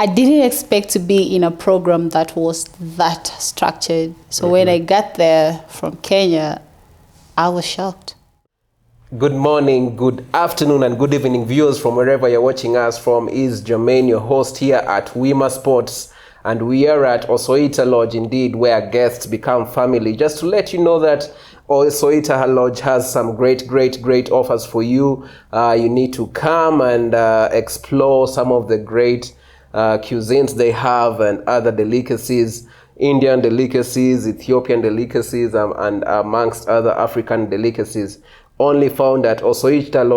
I didn't expect to be in a program that was that structured. So when I got there from Kenya, I was shocked. Good morning, good afternoon, and good evening, viewers from wherever you're watching us from. Is Jermaine, your host here at Wima Sports, and we are at Osoita Lodge, indeed, where guests become family. Just to let you know that Osoita Lodge has some great offers for you. You need to come and explore some of the great cuisines they have and other delicacies, Indian delicacies, Ethiopian delicacies, and amongst other African delicacies, only found at Osoita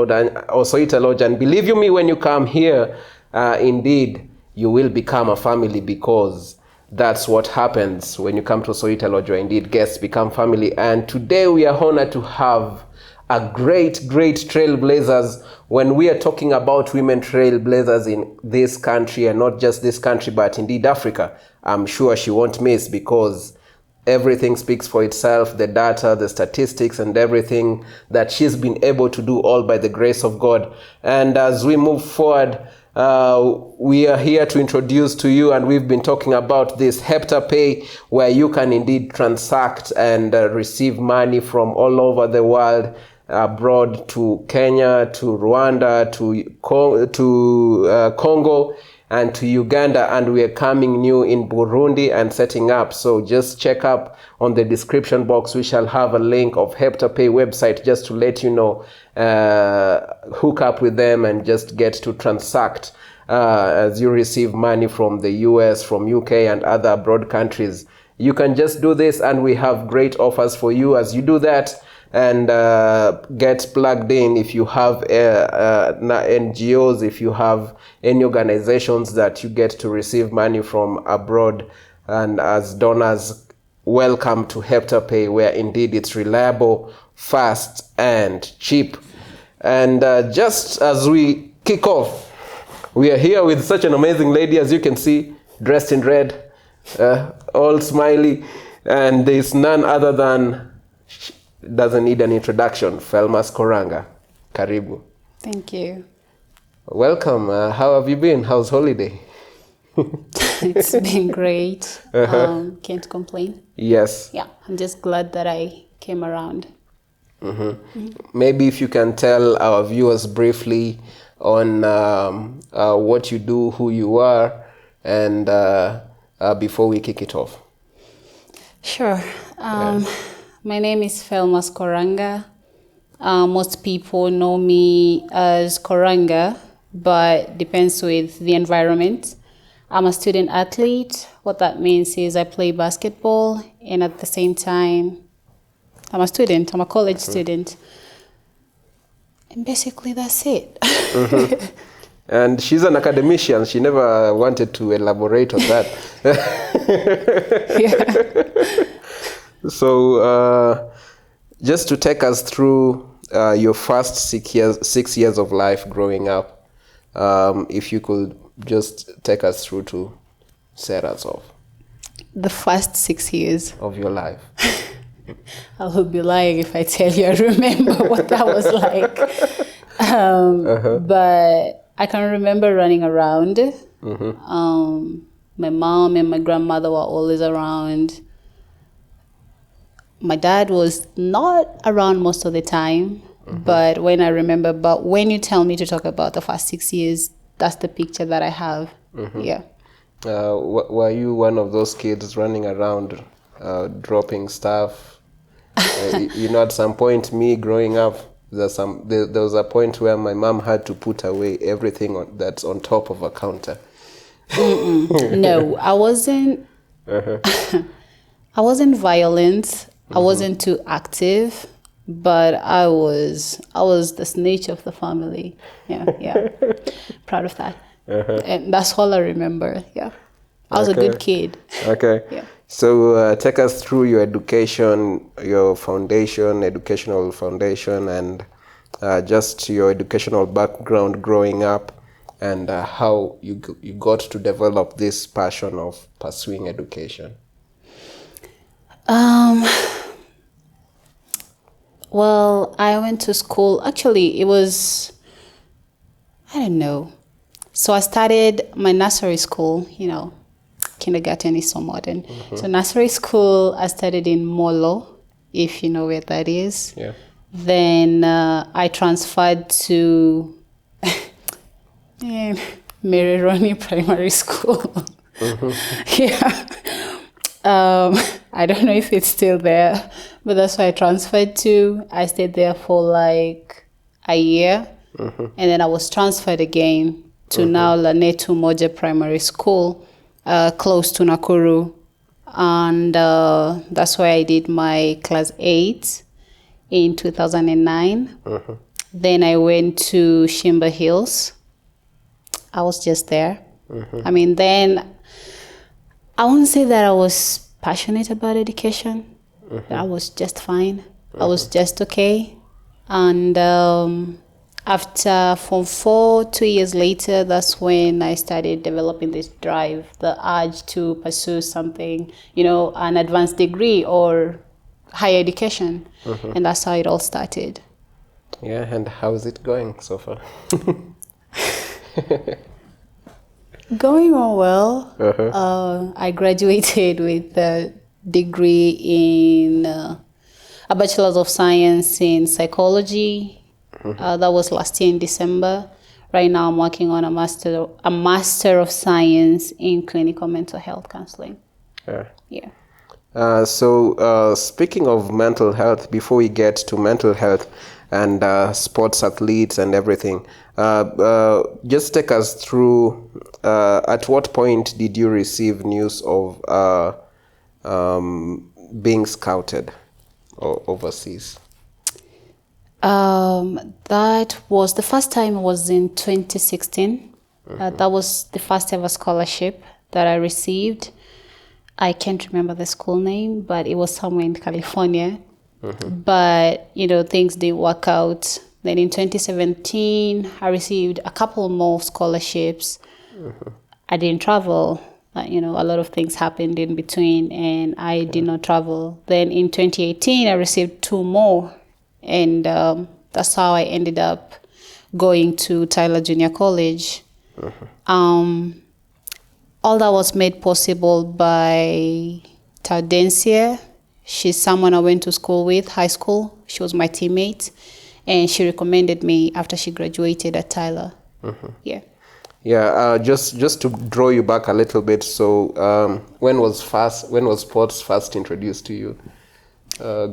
Lodge. And believe you me, when you come here, indeed, you will become a family, because that's what happens when you come to Osoita Lodge, where indeed guests become family. And today we are honored to have a great trailblazers. When we are talking about women trailblazers in this country, and not just this country, but indeed Africa, I'm sure she won't miss, because everything speaks for itself, the data, the statistics, and everything that she's been able to do, all by the grace of God. And as we move forward, we are here to introduce to you, and we've been talking about this Pay, where you can indeed transact and receive money from all over the world, abroad, to Kenya, to Rwanda, to Congo, and to Uganda, and we are coming new in Burundi and setting up. So just check up on the description box. We shall have a link of Pay website, just to let you know, hook up with them and just get to transact as you receive money from the US, from UK, and other abroad countries. You can just do this, and we have great offers for you as you do that. And get plugged in. If you have NGOs, if you have any organizations that you get to receive money from abroad, and as donors, welcome to Pay, where indeed it's reliable, fast, and cheap. And just as we kick off, we are here with such an amazing lady, as you can see, dressed in red, all smiley, and there's none other than, doesn't need an introduction, Felmas Koranga. Karibu. Thank you. Welcome. How have you been? How's holiday? It's been great. Can't complain. Yes. Yeah, I'm just glad that I came around. Maybe if you can tell our viewers briefly on what you do, who you are, and before we kick it off. Sure. My name is Felmas Koranga. Most people know me as Koranga, but depends with the environment. I'm a student athlete. What that means is I play basketball, and at the same time, I'm a student. I'm a college student. And basically, that's it. And she's an academician. She never wanted to elaborate on that. Yeah. So just to take us through your first 6 years of life growing up, if you could just take us through to set us off. The first 6 years of your life. I would be lying if I tell you I remember what that was like. But I can remember running around. My mom and my grandmother were always around. My dad was not around most of the time, but when you tell me to talk about the first 6 years, that's the picture that I have. Yeah. Were you one of those kids running around, dropping stuff? At some point, me growing up, there was a point where my mom had to put away everything that's on top of a counter. No, I wasn't. I wasn't violent. I wasn't too active, but I was the snitch of the family. Yeah. Proud of that. And that's all I remember. Yeah. I was a good kid. Okay. Yeah. So take us through your education, your educational foundation, and just your educational background growing up, and how you got to develop this passion of pursuing education. Well, I went to school. Actually, it was, I don't know, So I started my nursery school, kindergarten is so modern. So nursery school, I started in Molo, if you know where that is. Yeah. Then I transferred to Mary Ronnie Primary School. Yeah. I don't know if it's still there, but that's where I transferred to. I stayed there for like a year, and then I was transferred again to now Lanetu Moja Primary School, close to Nakuru, and that's where I did my class 8 in 2009. Then I went to Shimba Hills. I was just there. I mean, then I won't say that I was passionate about education. I was just fine. I was just okay. And after Form 4, 2 years later, that's when I started developing this drive, the urge to pursue something, an advanced degree or higher education. And that's how it all started. Yeah, and how is it going so far? Going on well. I graduated with a degree in a Bachelor's of Science in Psychology. That was last year in December. Right now I'm working on a Master of Science in Clinical Mental Health Counseling. Yeah. So speaking of mental health, before we get to mental health and sports athletes and everything, just take us through at what point did you receive news of being scouted overseas? That was the first time was in 2016. That was the first ever scholarship that I received. I can't remember the school name, but it was somewhere in California. But, things didn't work out. Then in 2017, I received a couple more scholarships. I didn't travel. A lot of things happened in between, and I did not travel. Then in 2018, I received 2 more. And that's how I ended up going to Tyler Junior College. All that was made possible by Taudensia. She's someone I went to school with, high school. She was my teammate. And she recommended me after she graduated at Tyler. Yeah. Yeah, just to draw you back a little bit. So when was sports first introduced to you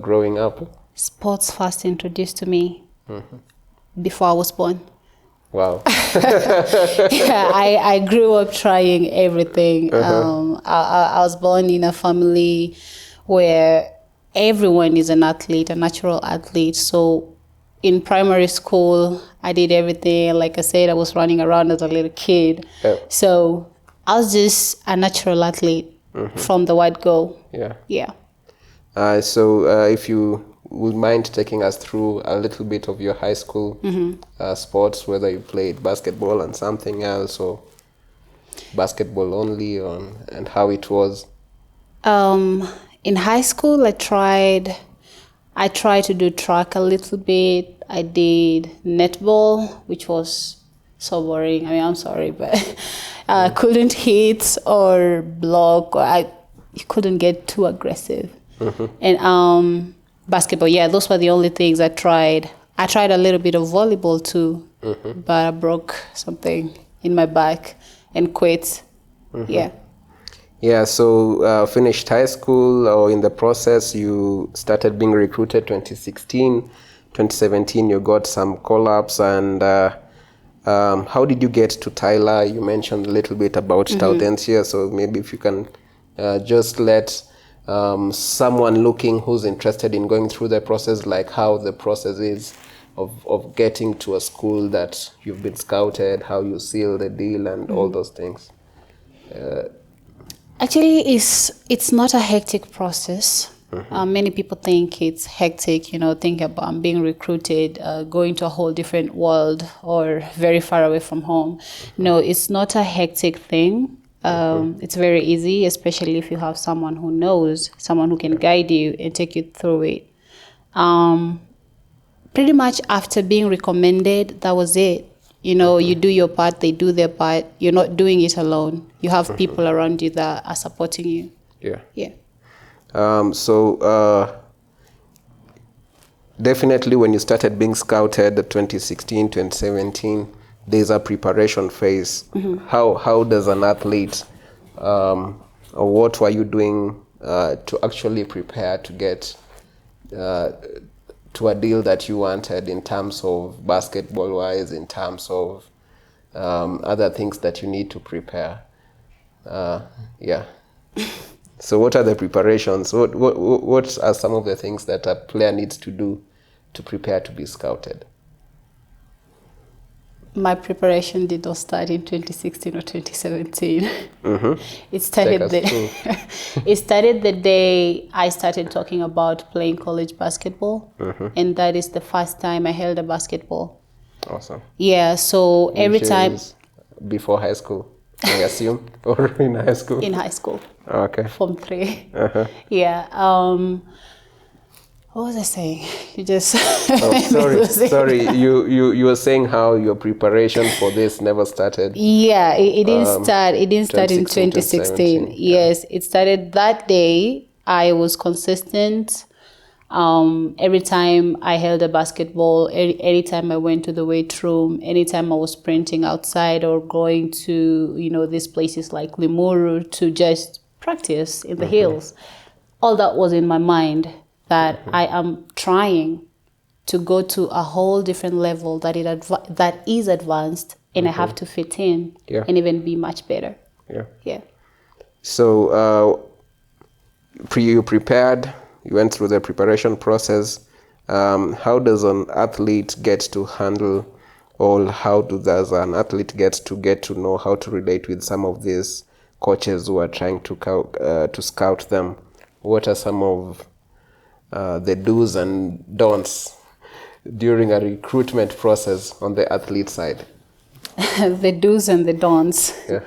growing up? Sports first introduced to me before I was born. Wow. Yeah, I grew up trying everything. I was born in a family where everyone is an athlete, a natural athlete. So in primary school, I did everything. Like I said, I was running around as a little kid. So I was just a natural athlete from the word go. Yeah. So if you would mind taking us through a little bit of your high school sports, whether you played basketball and something else or basketball only, and how it was. In high school, I tried to do track a little bit. I did netball, which was so boring. I mean, I'm sorry, but I couldn't hit or block. You couldn't get too aggressive. And basketball, yeah, those were the only things I tried. I tried a little bit of volleyball too, but I broke something in my back and quit. Yeah, so finished high school, or in the process you started being recruited 2016, 2017 you got some call-ups, and how did you get to Tyler? You mentioned a little bit about Taudensia, so maybe if you can just let someone looking who's interested in going through the process, like how the process is of getting to a school that you've been scouted, how you seal the deal and all those things. Actually, it's not a hectic process. Many people think it's hectic, think about being recruited, going to a whole different world or very far away from home. No, it's not a hectic thing. It's very easy, especially if you have someone who knows, someone who can guide you and take you through it. Pretty much after being recommended, that was it. You know, you do your part, they do their part. You're not doing it alone. You have people around you that are supporting you. Yeah. Yeah. Definitely when you started being scouted 2016, 2017, there's a preparation phase. How does an athlete, or what were you doing to actually prepare to get to a deal that you wanted in terms of basketball-wise, in terms of other things that you need to prepare? Yeah. So what are the preparations? What are some of the things that a player needs to do to prepare to be scouted? My preparation did not start in 2016 or 2017. It started it started the day I started talking about playing college basketball, and that is the first time I held a basketball. Awesome. Yeah, so every time before high school, I assume, or in high school. In high school. Okay. Form 3. Yeah. What was I saying? You just. Sorry. You were saying how your preparation for this never started. Yeah, it didn't start. It didn't start in 2016. Yes, it started that day. I was consistent. Every time I held a basketball, anytime I went to the weight room, anytime I was sprinting outside or going to, these places like Limuru to just practice in the hills, all that was in my mind, that I am trying to go to a whole different level that is advanced, and I have to fit in and even be much better. Yeah. So you prepared, you went through the preparation process. How does an athlete get to handle, or does an athlete get to know how to relate with some of these coaches who are trying to scout them? What are some of the do's and don'ts during a recruitment process on the athlete side? The do's and the don'ts. Yeah.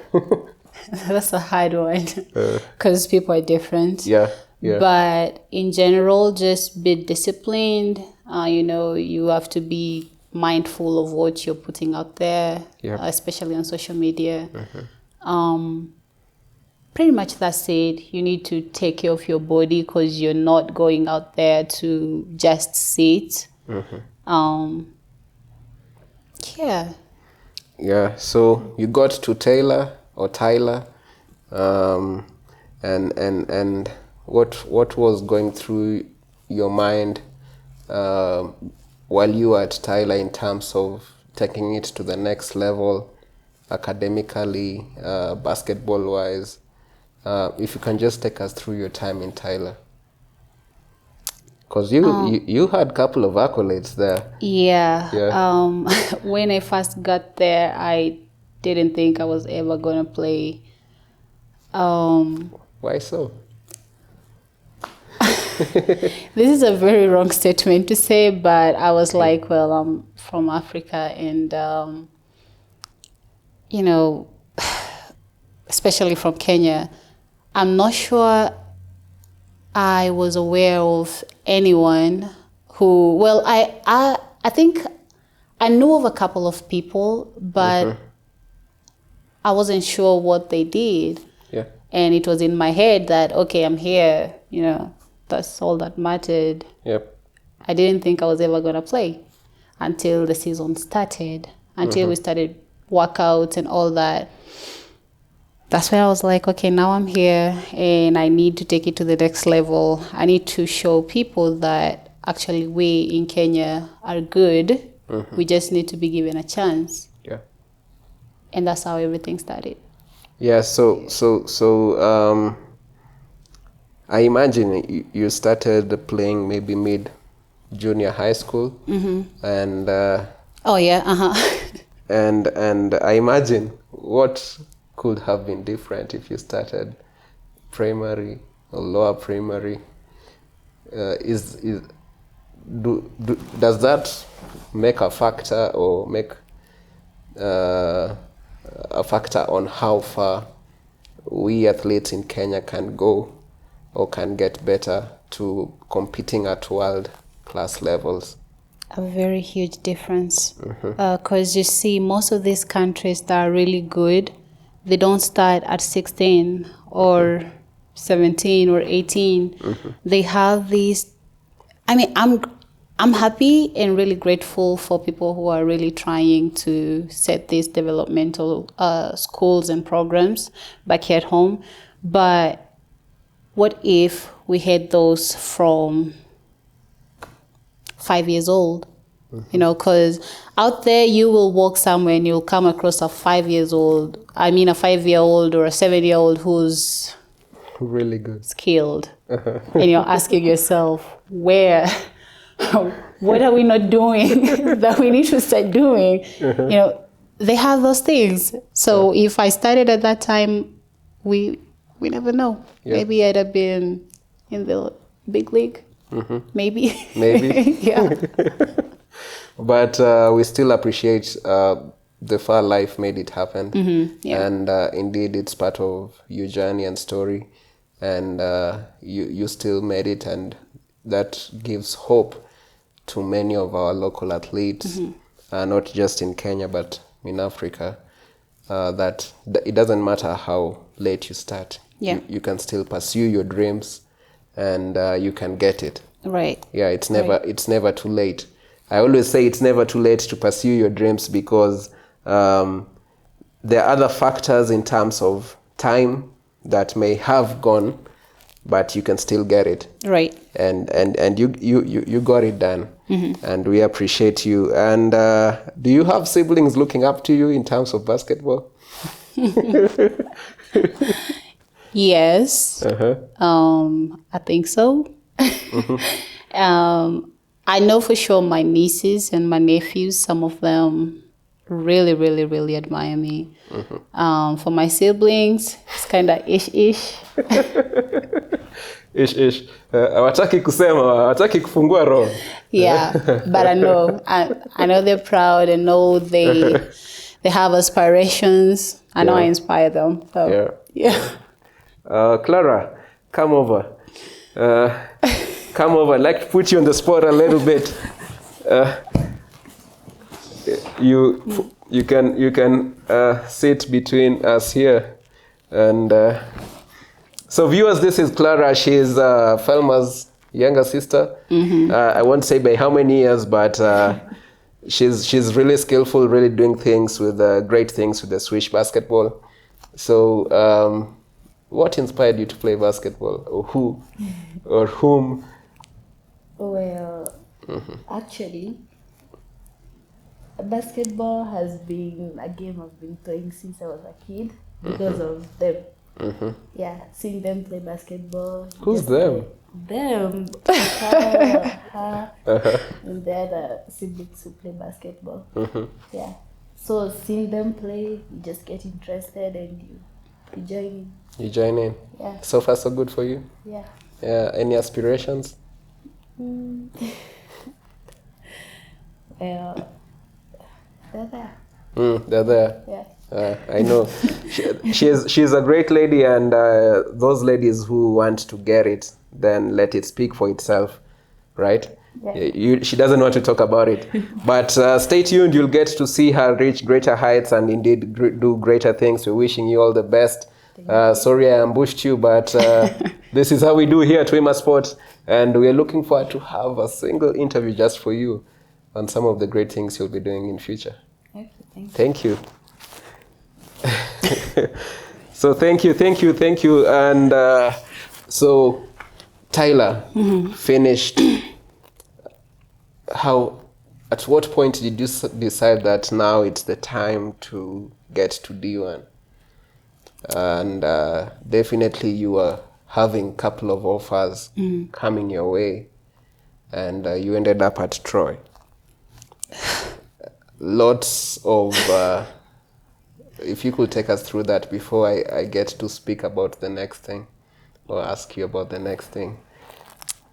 That's a hard one because people are different. Yeah. But in general, just be disciplined. You have to be mindful of what you're putting out there, especially on social media. Pretty much that's it. You need to take care of your body because you're not going out there to just sit. Yeah. So you got to Tyler, and what was going through your mind while you were at Tyler in terms of taking it to the next level, academically, basketball-wise? If you can just take us through your time in Tyler. Because you had a couple of accolades there. Yeah. When I first got there, I didn't think I was ever going to play. Why so? This is a very wrong statement to say, but I was like, well, I'm from Africa, and, especially from Kenya, I'm not sure I was aware of anyone who, I think I knew of a couple of people, but I wasn't sure what they did. Yeah. And it was in my head that, okay, I'm here, that's all that mattered. Yep. I didn't think I was ever going to play until the season started, until we started workouts and all that. That's when I was like, okay, now I'm here and I need to take it to the next level. I need to show people that actually we in Kenya are good. We just need to be given a chance. Yeah. And that's how everything started. Yeah, so I imagine you started playing maybe mid-junior high school. And and I imagine what could have been different if you started primary or lower primary. Does that make a factor, or make a factor on how far we athletes in Kenya can go or can get better to competing at world class levels? A very huge difference. Because you see, most of these countries that are really good, they don't start at 16 or 17 or 18. They have these. I mean, I'm happy and really grateful for people who are really trying to set these developmental schools and programs back at home. But what if we had those from 5 years old? You know, because out there you will walk somewhere and you'll come across a 5 years old. I mean, a 5-year-old or a 7-year-old who's really good, skilled, and you're asking yourself, where? What are we not doing that we need to start doing? You know, they have those things. So if I started at that time, we never know. Maybe I'd have been in the big league. Maybe. Yeah. But we still appreciate the far life made it happen. And indeed, it's part of your journey and story. And you still made it, and that gives hope to many of our local athletes, not just in Kenya, but in Africa, that it doesn't matter how late you start. You can still pursue your dreams, and you can get it. Right. Yeah, it's never too late. I always say it's never too late to pursue your dreams, because there are other factors in terms of time that may have gone, but you can still get it. Right. And you got it done. And we appreciate you. And do you have siblings looking up to you in terms of basketball? Yes. I think so. I know for sure my nieces and my nephews, some of them really, really, really admire me. For my siblings, it's kind of ish. Ish. Hawataki kusema, hawataki kufungua roho. Yeah, but I know they're proud, and know they have aspirations. I know I inspire them. So, yeah. Clara, come over. Come over. I'd like to put you on the spot a little bit. You can sit between us here, and so viewers, this is Clara. She's Felma's younger sister. I won't say by how many years, but she's really skillful, really doing things with great things with the Swish basketball. So what inspired you to play basketball, or who or whom? Well, actually, basketball has been a game I've been playing since I was a kid because of them. Yeah, seeing them play basketball. Who's them? Them. And the other siblings who play basketball. Yeah. So seeing them play, you just get interested and you join in. You join in? Yeah. So far, so good for you? Yeah. Yeah. Any aspirations? Well, they're there. They're there. Yeah. I know. She's a great lady, and those ladies who want to get it, then let it speak for itself, right? Yeah. She doesn't want to talk about it. But stay tuned. You'll get to see her reach greater heights and indeed do greater things. We're wishing you all the best. Sorry I ambushed you, but this is how we do here at FIBA Sports. And we are looking forward to have a single interview just for you on some of the great things you'll be doing in future. Okay, thank you. So thank you. And so Tyler finished. At what point did you decide that now it's the time to get to D1? And definitely you were having a couple of offers coming your way, and you ended up at Troy. Lots of, if you could take us through that before I get to speak about the next thing or ask you about the next thing.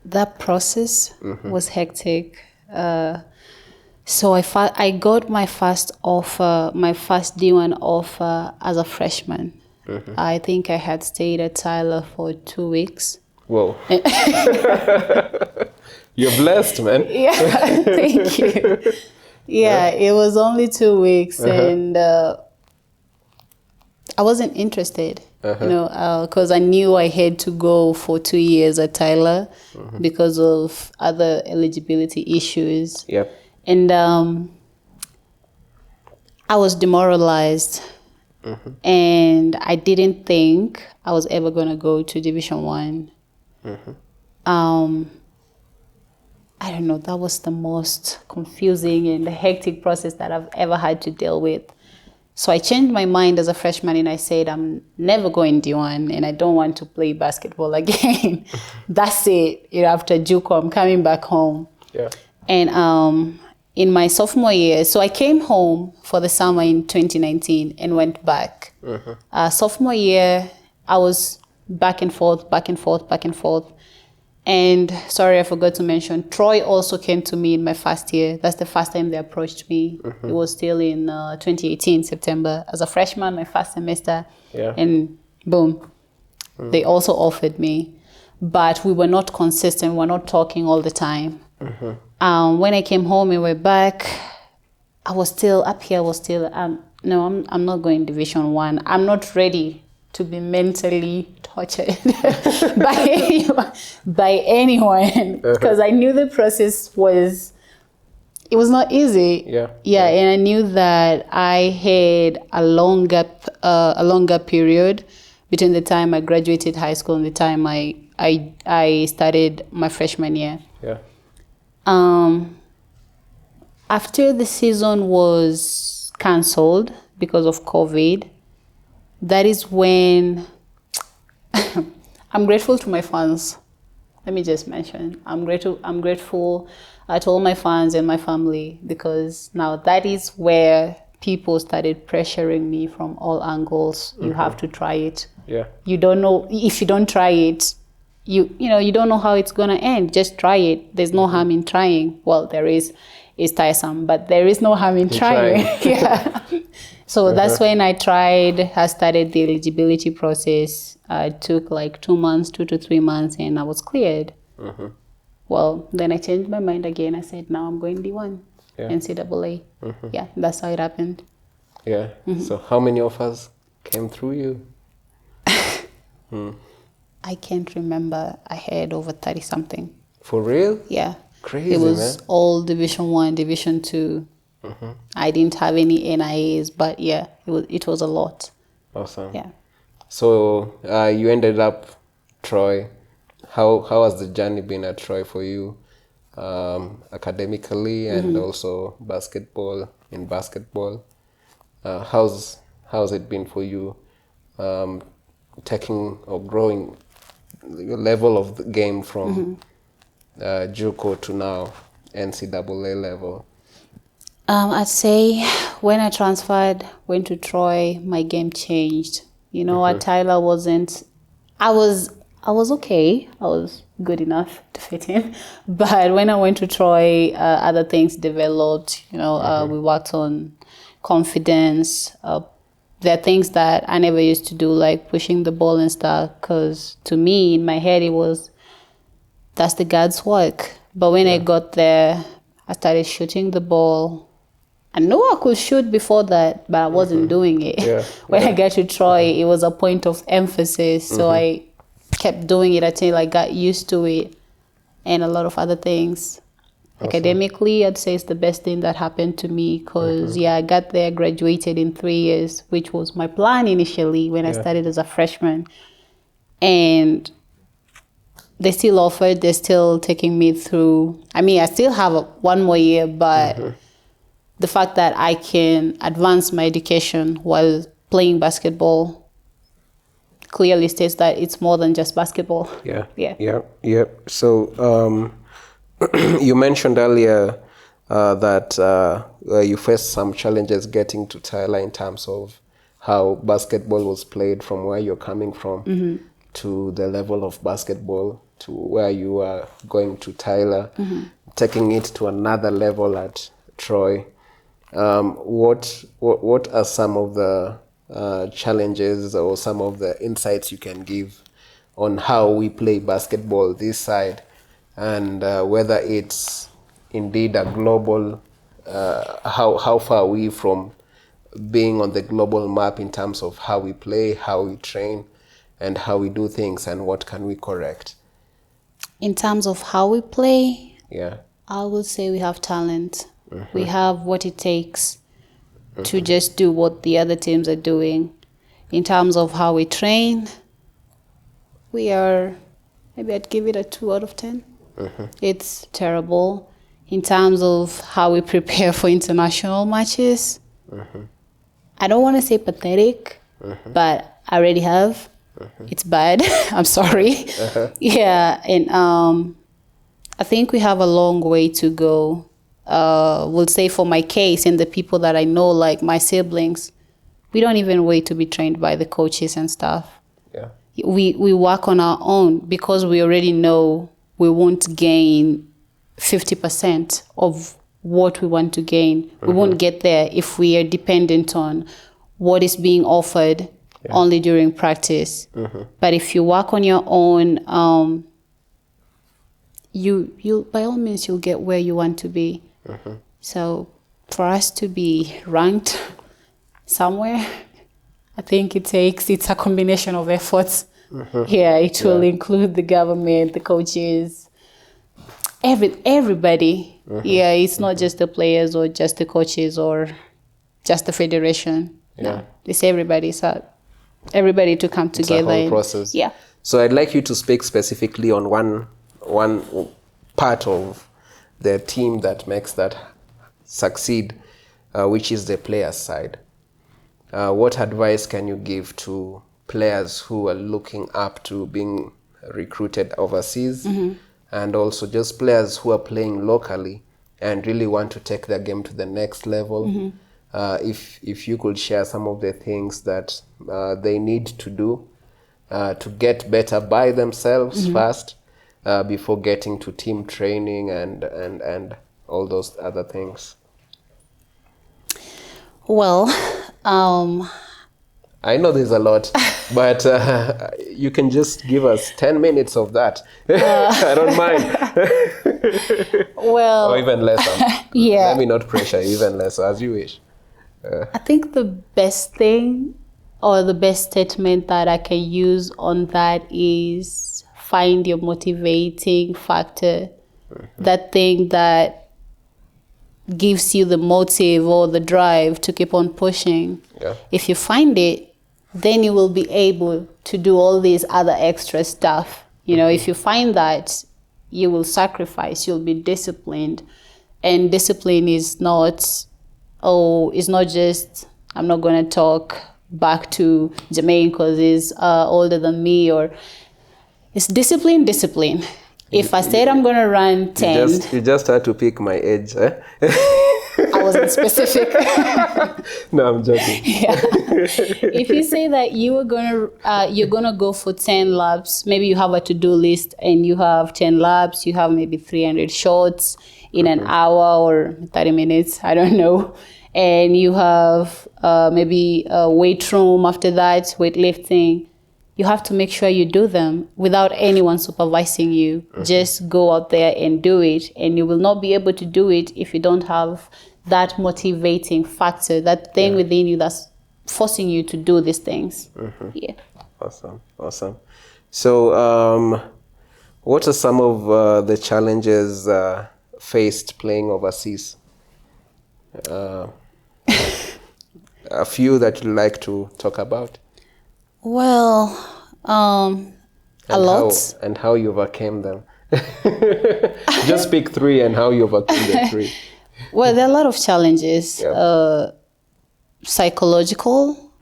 That process was hectic. So I got my first offer, my first D1 offer as a freshman. I think I had stayed at Tyler for 2 weeks. Whoa. You're blessed, man. Yeah, thank you. Yeah, it was only 2 weeks, and I wasn't interested, because I knew I had to go for 2 years at Tyler because of other eligibility issues. Yep. And I was demoralized, and I didn't think I was ever going to go to Division 1. I don't know, that was the most confusing and hectic process that I've ever had to deal with. So I changed my mind as a freshman, and I said, I'm never going D1, and I don't want to play basketball again. That's it. After JUCO, I'm coming back home. Yeah. And in my sophomore year, so I came home for the summer in 2019 and went back. Sophomore year, I was back and forth. And sorry, I forgot to mention, Troy also came to me in my first year. That's the first time they approached me. It was still in 2018, September, as a freshman, my first semester. Yeah. And boom, they also offered me. But we were not consistent. We were not talking all the time. When I came home and we're back, I was still up here. No, I'm not going Division 1. I'm not ready to be mentally tortured by anyone, because I knew the process was not easy. Yeah. And I knew that I had a longer period between the time I graduated high school and the time I started my freshman year. Yeah. After the season was cancelled because of COVID, that is when I'm grateful to my fans. Let me just mention, I'm grateful to all my fans and my family, because now that is where people started pressuring me from all angles. You have to try it. Yeah. You don't know, if you don't try it, you don't know how it's gonna end. Just try it. There's no harm in trying. Well, there is. It's tiresome, but there is no harm in trying. Yeah. So that's when I started the eligibility process. It took like 2 to 3 months, and I was cleared. Well, then I changed my mind again. I said, now I'm going D1, NCAA. Yeah, that's how it happened. Yeah. So how many offers came through you? I can't remember. I had over 30 something. For real? Yeah. Crazy, it was man. all Division 1, Division 2. I didn't have any NIAs, but yeah, it was a lot. Awesome. Yeah. So you ended up Troy. How has the journey been at Troy for you, academically and also basketball? How's it been for you, taking or growing your level of the game from JUCO to now NCAA level? I'd say when I went to Troy, my game changed. At Tyler I was okay. I was good enough to fit in. But when I went to Troy, other things developed. We worked on confidence. There are things that I never used to do, like pushing the ball and stuff, because to me, in my head, that's the guard's work. But when I got there, I started shooting the ball. I knew I could shoot before that, but I wasn't doing it. Yeah. When I got to Troy, it was a point of emphasis. So I kept doing it until I got used to it, and a lot of other things. Awesome. Academically, I'd say it's the best thing that happened to me, because, I got there, graduated in 3 years, which was my plan initially when I started as a freshman. And they still offered, they're still taking me through. I mean, I still have one more year, but the fact that I can advance my education while playing basketball clearly states that it's more than just basketball. Yeah. So you mentioned earlier that you faced some challenges getting to Tyler in terms of how basketball was played from where you're coming from to the level of basketball to where you are going to Tyler, taking it to another level at Troy. What are some of the challenges or some of the insights you can give on how we play basketball this side and whether it's indeed a global, how far are we from being on the global map in terms of how we play, how we train, and how we do things, and what can we correct? In terms of how we play, Yeah. I would say we have talent. We have what it takes to just do what the other teams are doing. In terms of how we train, we are, maybe I'd give it a 2 out of 10. It's terrible. In terms of how we prepare for international matches, I don't want to say pathetic, but I already have. It's bad. I'm sorry. Yeah, and I think we have a long way to go. We'll say for my case and the people that I know, like my siblings, we don't even wait to be trained by the coaches and stuff. Yeah. We work on our own because we already know we won't gain 50% of what we want to gain. We won't get there if we are dependent on what is being offered only during practice. But if you work on your own, you by all means you'll get where you want to be. So for us to be ranked somewhere, I think it's a combination of efforts. Yeah, it will include the government, the coaches, everybody. Yeah, it's not just the players or just the coaches or just the federation. No, it's everybody. So everybody to come together. It's a whole process. Yeah. So I'd like you to speak specifically on one part of the team that makes that succeed, which is the players' side. What advice can you give to players who are looking up to being recruited overseas, and also just players who are playing locally and really want to take their game to the next level? If you could share some of the things that they need to do to get better by themselves first, before getting to team training and all those other things. Well, I know there's a lot, but you can just give us 10 minutes of that. I don't mind. Well, or even less. yeah. Let me not pressure you, even less, as you wish. I think the best thing or the best statement that I can use on that is find your motivating factor. That thing that gives you the motive or the drive to keep on pushing. Yeah. If you find it, then you will be able to do all these other extra stuff. You know, if you find that, you will sacrifice, you'll be disciplined. And discipline is not just, I'm not going to talk back to Jermaine because he's older than me, or it's discipline. If I said I'm going to run 10... You just had to pick my age, eh? I wasn't specific. No, I'm joking. Yeah. If you say that you're gonna go for 10 laps, maybe you have a to-do list and you have 10 laps, you have maybe 300 shots in an hour or 30 minutes, I don't know. And you have maybe a weight room after that, weightlifting. You have to make sure you do them without anyone supervising you. Just go out there and do it. And you will not be able to do it if you don't have that motivating factor, that thing within you that's forcing you to do these things. Yeah. Awesome. So what are some of the challenges faced playing overseas? A few that you'd like to talk about? Well, a lot. And how you overcame them. Just pick 3 and how you overcame the 3. Well, there are a lot of challenges. Yeah. Psychological.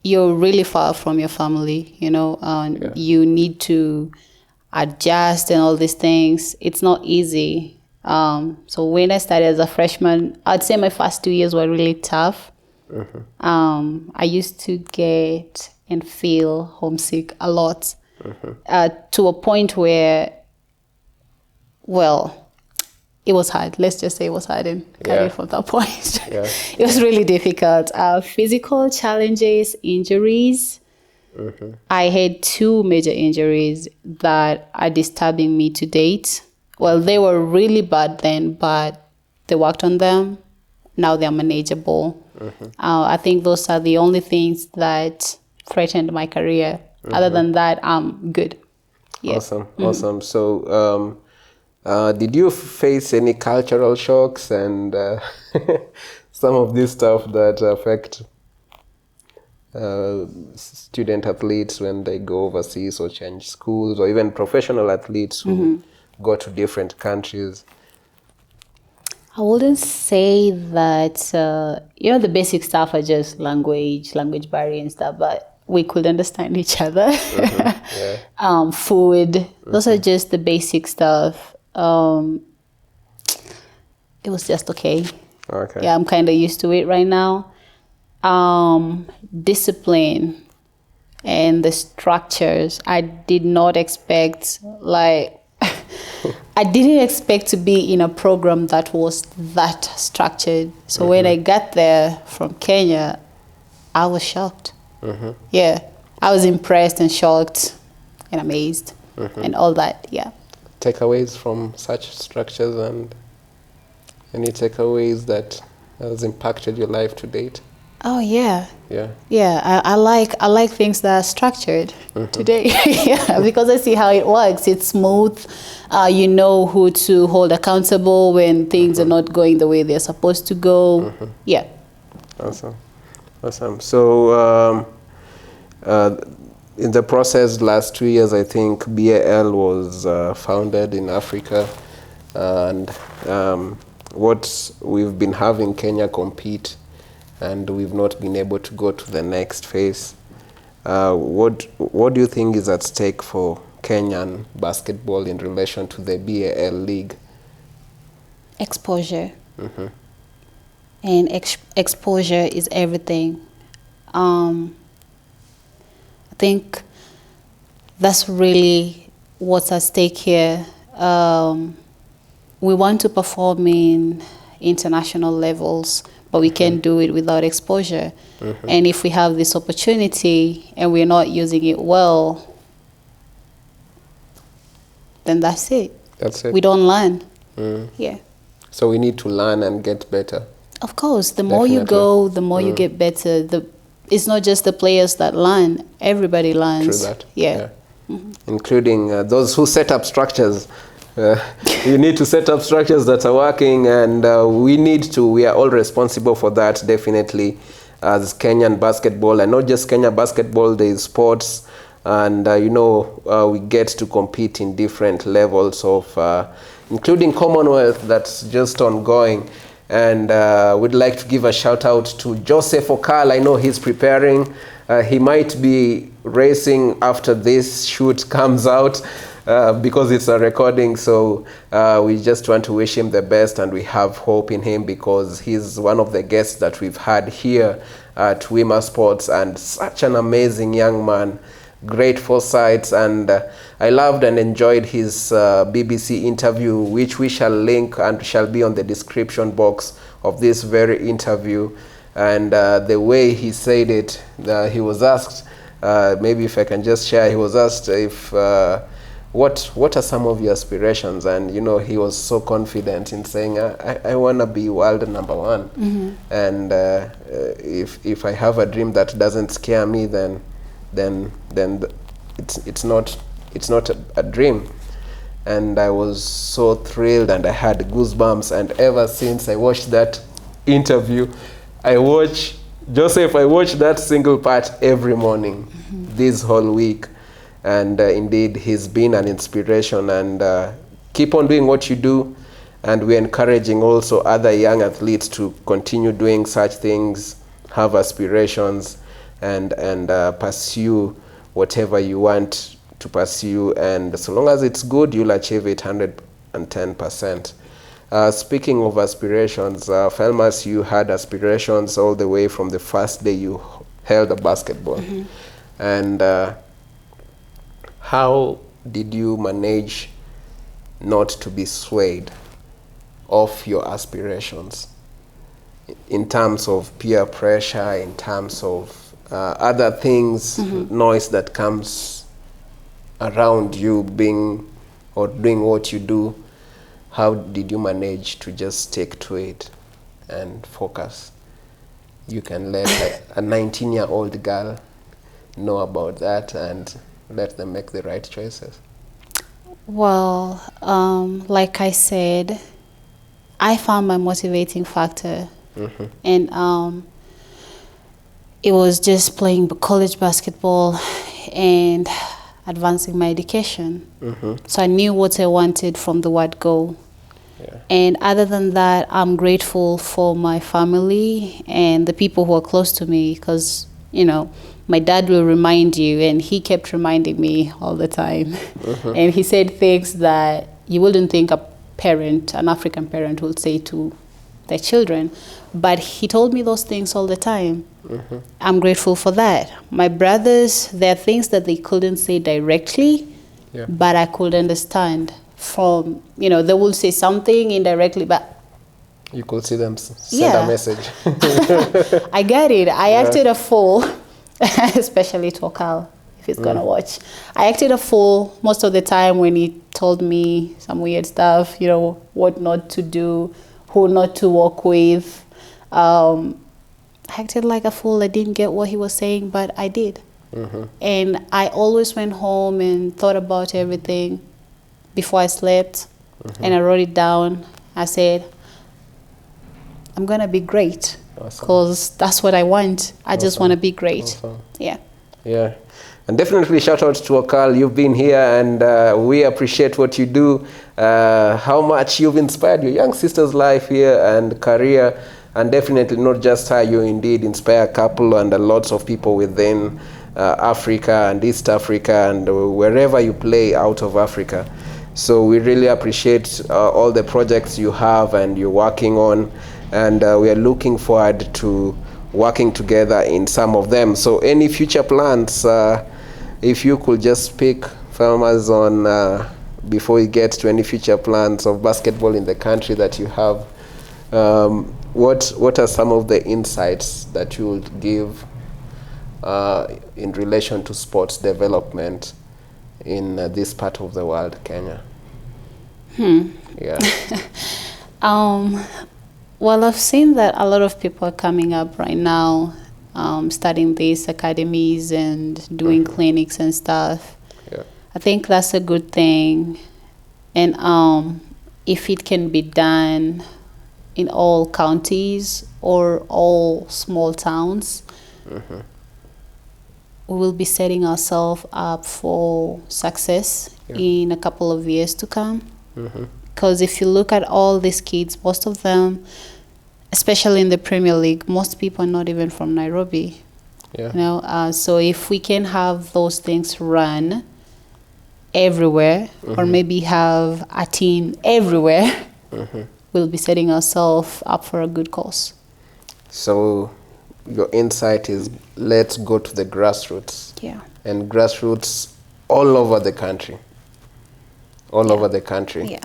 You're really far from your family, you know, and you need to adjust and all these things. It's not easy. So when I started as a freshman, I'd say my first 2 years were really tough. I used to get and feel homesick a lot, to a point where, well, it was hard. Let's just say it was hard and carry from that point. It was really difficult. Physical challenges, injuries. I had 2 major injuries that are disturbing me to date. Well, they were really bad then, but they worked on them. Now they're manageable. I think those are the only things that threatened my career. Other than that, I'm good. Yeah. Awesome. So, did you face any cultural shocks and some of this stuff that affect student athletes when they go overseas or change schools, or even professional athletes who go to different countries? I wouldn't say that, the basic stuff are just language barrier and stuff, but we could understand each other. Food, those are just the basic stuff. It was just okay. Yeah, I'm kind of used to it right now. Discipline and the structures, I did not expect, I didn't expect to be in a program that was that structured. So when I got there from Kenya, I was shocked. Yeah, I was impressed and shocked and amazed and all that. Yeah. Takeaways from such structures, and any takeaways that has impacted your life to date? Oh yeah. Yeah. I like things that are structured today. Yeah, because I see how it works. It's smooth. You know who to hold accountable when things are not going the way they're supposed to go. Yeah. Awesome. So, in the process, last 2 years, I think BAL was founded in Africa, and what we've been having Kenya compete, and we've not been able to go to the next phase. What do you think is at stake for Kenyan basketball in relation to the BAL league? Exposure. And exposure is everything. I think that's really what's at stake here. We want to perform in international levels, but we can't do it without exposure. And if we have this opportunity and we're not using it well, then that's it. We don't learn. Yeah. So we need to learn and get better. Of course, the more you go, the more you get better. It's not just the players that learn; everybody learns. True that. Yeah. Including those who set up structures. You need to set up structures that are working, and we are all responsible for that, definitely, as Kenyan basketball. And not just Kenyan basketball, there is sports, and we get to compete in different levels of, including Commonwealth, that's just ongoing. And we'd like to give a shout out to Joseph Okal. I know he's preparing. He might be racing after this shoot comes out, because it's a recording. So we just want to wish him the best, and we have hope in him because he's one of the guests that we've had here at Wima Sports, and such an amazing young man. Great foresights, and I loved and enjoyed his BBC interview, which we shall link and shall be on the description box of this very interview. And the way he said it, he was asked, maybe if I can just share, he was asked if what are some of your aspirations, and he was so confident in saying, I want to be world number one. And if I have a dream that doesn't scare me, then it's not a dream. And I was so thrilled, and I had goosebumps. And ever since I watched that interview, I watch that single part every morning this whole week. And indeed, he's been an inspiration. And keep on doing what you do. And we're encouraging also other young athletes to continue doing such things, have aspirations, and pursue whatever you want to pursue. And so long as it's good, you'll achieve it 110%. Speaking of aspirations, Felmas, you had aspirations all the way from the first day you held a basketball. And how did you manage not to be swayed off your aspirations in terms of peer pressure, in terms of other things, noise that comes around you being or doing what you do, how did you manage to just stick to it and focus? You can let a 19-year-old girl know about that and let them make the right choices. Well, like I said, I found my motivating factor, and it was just playing college basketball and advancing my education. So I knew what I wanted from the word go. Yeah. And other than that, I'm grateful for my family and the people who are close to me, because, you know, my dad will remind you, and he kept reminding me all the time. And he said things that you wouldn't think an African parent would say to their children. But he told me those things all the time. I'm grateful for that. My brothers, there are things that they couldn't say directly, but I could understand from, you know, they will say something indirectly, but you could see them send a message. I get it. I acted a fool, especially to Okal, if he's gonna watch. I acted a fool most of the time when he told me some weird stuff, you know, what not to do, who not to walk with. I acted like a fool. I didn't get what he was saying, but I did. And I always went home and thought about everything before I slept, and I wrote it down. I said, I'm gonna be great, because that's what I want. I just want to be great. Yeah. And definitely shout out to Okal. You've been here, and we appreciate what you do, how much you've inspired your young sister's life here and career. And definitely not just her, you indeed inspire a couple and lots of people within Africa and East Africa and wherever you play out of Africa. So we really appreciate all the projects you have and you're working on, and we are looking forward to working together in some of them. So any future plans, if you could just speak, Felmas, on before we get to any future plans of basketball in the country that you have, what are some of the insights that you would give in relation to sports development in this part of the world, Kenya? Yeah. Well, I've seen that a lot of people are coming up right now, starting these academies and doing clinics and stuff. Yeah. I think that's a good thing. And if it can be done in all counties or all small towns, we will be setting ourselves up for success in a couple of years to come. Because if you look at all these kids, most of them, especially in the Premier League, most people are not even from Nairobi. You know, so if we can have those things run everywhere, or maybe have a team everywhere, we'll be setting ourselves up for a good cause. So your insight is, let's go to the grassroots. Yeah. And grassroots all over the country. All over the country. Yeah.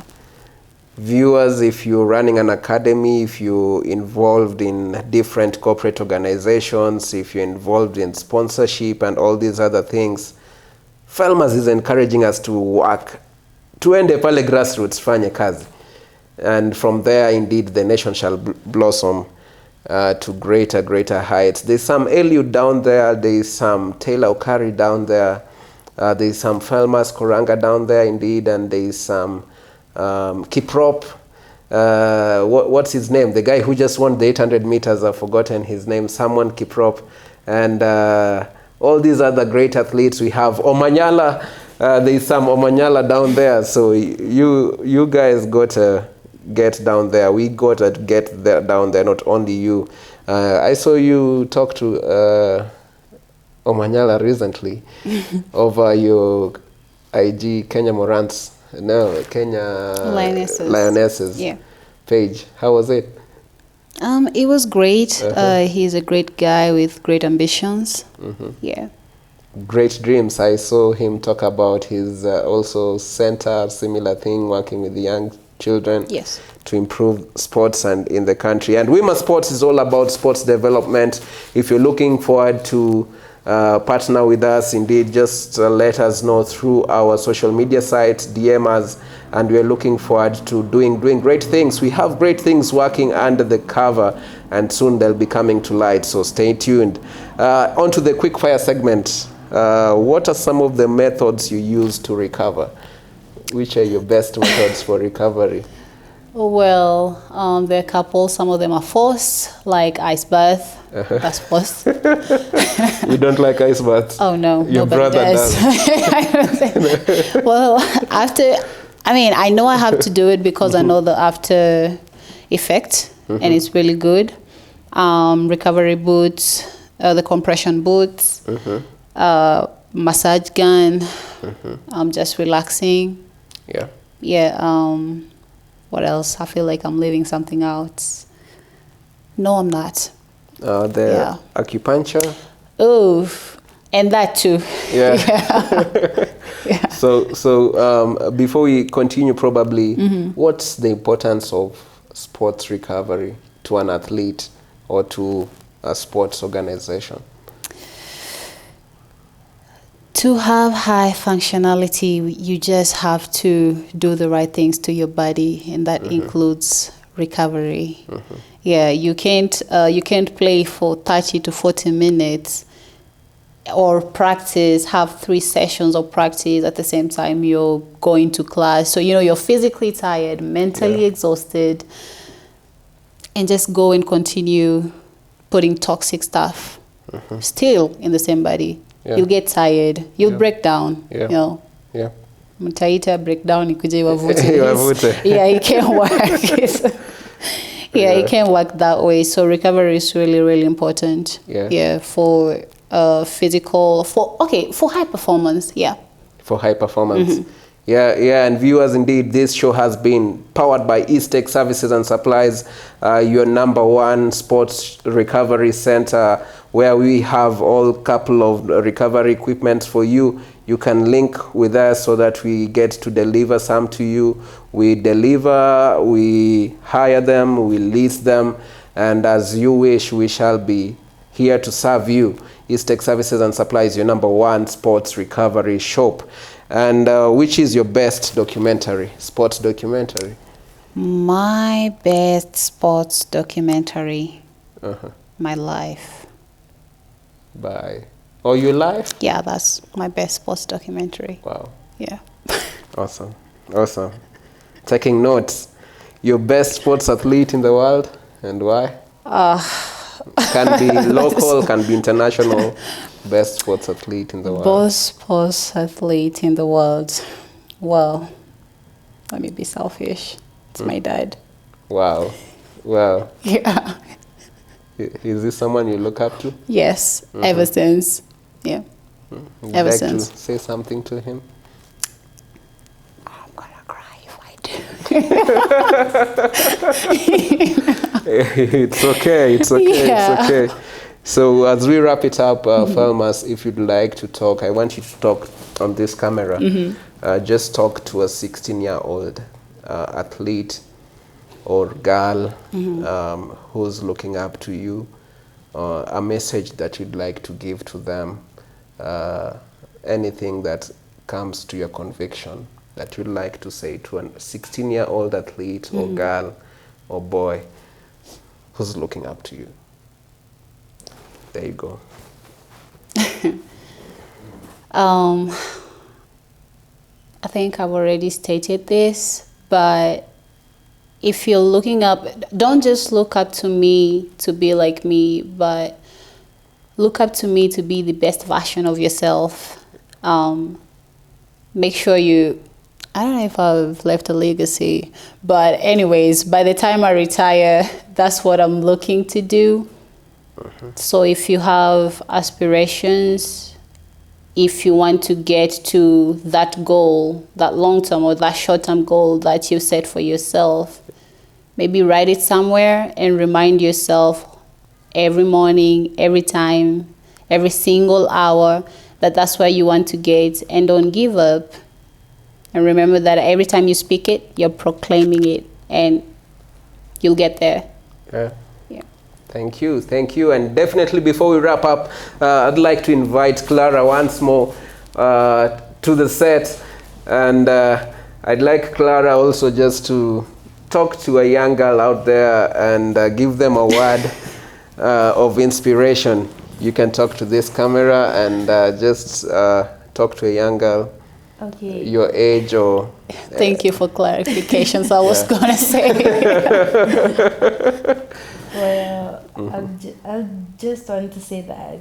Viewers, if you're running an academy, if you're involved in different corporate organizations, if you're involved in sponsorship and all these other things, Felmas is encouraging us to work, tuende pale grassroots, fanye kazi. And from there, indeed, the nation shall blossom to greater heights. There's some Eliud down there, there's some Taylor Okari down there, there's some Felmas Koranga down there, indeed, and there's some Kiprop, what's his name? The guy who just won the 800 meters, I've forgotten his name, someone Kiprop, and all these other great athletes. We have Omanyala, there's some Omanyala down there, so you guys got to get down there. We got to get there, down there, not only you. I saw you talk to Omanyala recently over your IG Kenya Morants. No, Kenya Lionesses page. How was it? It was great. He's a great guy with great ambitions. Yeah. Great dreams. I saw him talk about his also center, similar thing, working with the young children. Yes. To improve sports and in the country. And Women Sports is all about sports development. If you're looking forward to partner with us, indeed, just let us know through our social media sites, DM us, and we're looking forward to doing great things. We have great things working under the cover, and soon they'll be coming to light, so stay tuned. On to the quickfire segment. What are some of the methods you use to recover? Which are your best methods for recovery? Well, there are a couple. Some of them are forced, like ice bath. That's forced. You don't like ice baths? Oh, no. Your brother does. Well, I know I have to do it because I know the after effect, and it's really good. Recovery boots, the compression boots, massage gun, just relaxing. Yeah. Yeah. What else? I feel like I'm leaving something out. No, I'm not. Acupuncture. Oh, and that too. Yeah. Yeah. So before we continue, probably, what's the importance of sports recovery to an athlete or to a sports organization? To have high functionality, you just have to do the right things to your body, and that includes recovery. Yeah, you can't play for 30 to 40 minutes or practice, have 3 sessions of practice at the same time you're going to class. So, you're physically tired, mentally exhausted, and just go and continue putting toxic stuff still in the same body. Yeah. You'll get tired. You'll break down. Yeah. Yeah. Mtaita breakdown ikuje iwavute. Iwavute. Yeah, it can't work. It can't work that way. So recovery is really, really important. Yeah. For physical, for high performance. Yeah. For high performance. Yeah, and viewers, indeed, this show has been powered by East Tech Services and Supplies, your #1 sports recovery center, where we have all couple of recovery equipment for you. You can link with us so that we get to deliver some to you. We deliver, we hire them, we lease them, and as you wish, we shall be here to serve you. East Tech Services and Supplies, your #1 sports recovery shop. And which is your best sports documentary? My best sports documentary, my life. Your life? Yeah, that's my best sports documentary. Wow. Yeah. Awesome. Taking notes. Your best sports athlete in the world, and why? Can be local, can be international. Best sports athlete in the world. Best sports athlete in the world. Well, let me be selfish. It's my dad. Wow. Yeah. Is this someone you look up to? Yes, ever since. Yeah. Would ever you like since. to say something to him? I'm gonna cry if I do. It's okay. It's okay. So as we wrap it up, Felmas, if you'd like to talk, I want you to talk on this camera. Just talk to a 16-year-old athlete or girl who's looking up to you, a message that you'd like to give to them, anything that comes to your conviction that you'd like to say to a 16-year-old athlete or girl or boy who's looking up to you. There you go. I think I've already stated this, but if you're looking up, don't just look up to me to be like me, but look up to me to be the best version of yourself. Make sure I don't know if I've left a legacy, but anyways, by the time I retire, that's what I'm looking to do. So if you have aspirations, if you want to get to that goal, that long-term or that short-term goal that you set for yourself, maybe write it somewhere and remind yourself every morning, every time, every single hour that that's where you want to get, and don't give up. And remember that every time you speak it, you're proclaiming it, and you'll get there. Yeah. Yeah. Thank you. And definitely before we wrap up, I'd like to invite Clara once more to the set. And I'd like Clara also just to talk to a young girl out there and give them a word of inspiration. You can talk to this camera and just talk to a young girl. Okay. Your age or... Thank you for clarifications. I was going to say. Well, I just want to say that,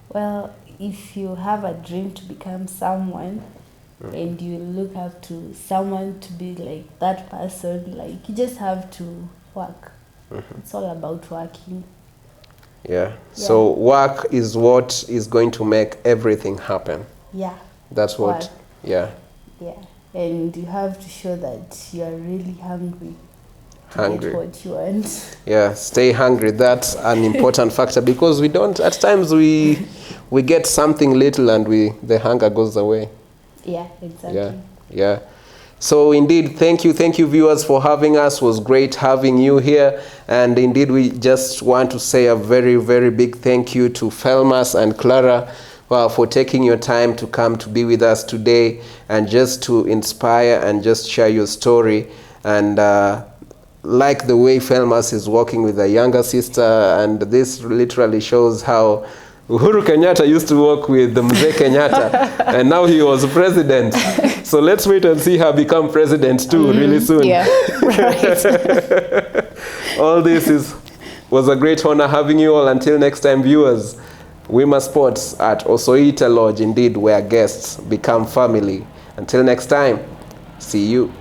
well, if you have a dream to become someone and you look up to someone to be like that person, like you just have to work. It's all about working. Yeah. So work is what is going to make everything happen. Yeah. That's what, Work. yeah. Yeah. And you have to show that you are really hungry. Hungry. Get what you want. Yeah, stay hungry. That's an important factor, because we don't, at times we get something little and the hunger goes away. Yeah, exactly. Yeah. So indeed, thank you viewers for having us. It was great having you here. And indeed, we just want to say a very, very big thank you to Felmas and Clara for taking your time to come to be with us today and just to inspire and just share your story. And like the way Felmas is working with a younger sister, and this literally shows how Uhuru Kenyatta used to work with the Mzee Kenyatta, and now he was president. So let's wait and see her become president too, really soon. Yeah, right. All this was a great honor having you all. Until next time, viewers, Wima Sports at Osoita Lodge, indeed, where guests become family. Until next time, see you.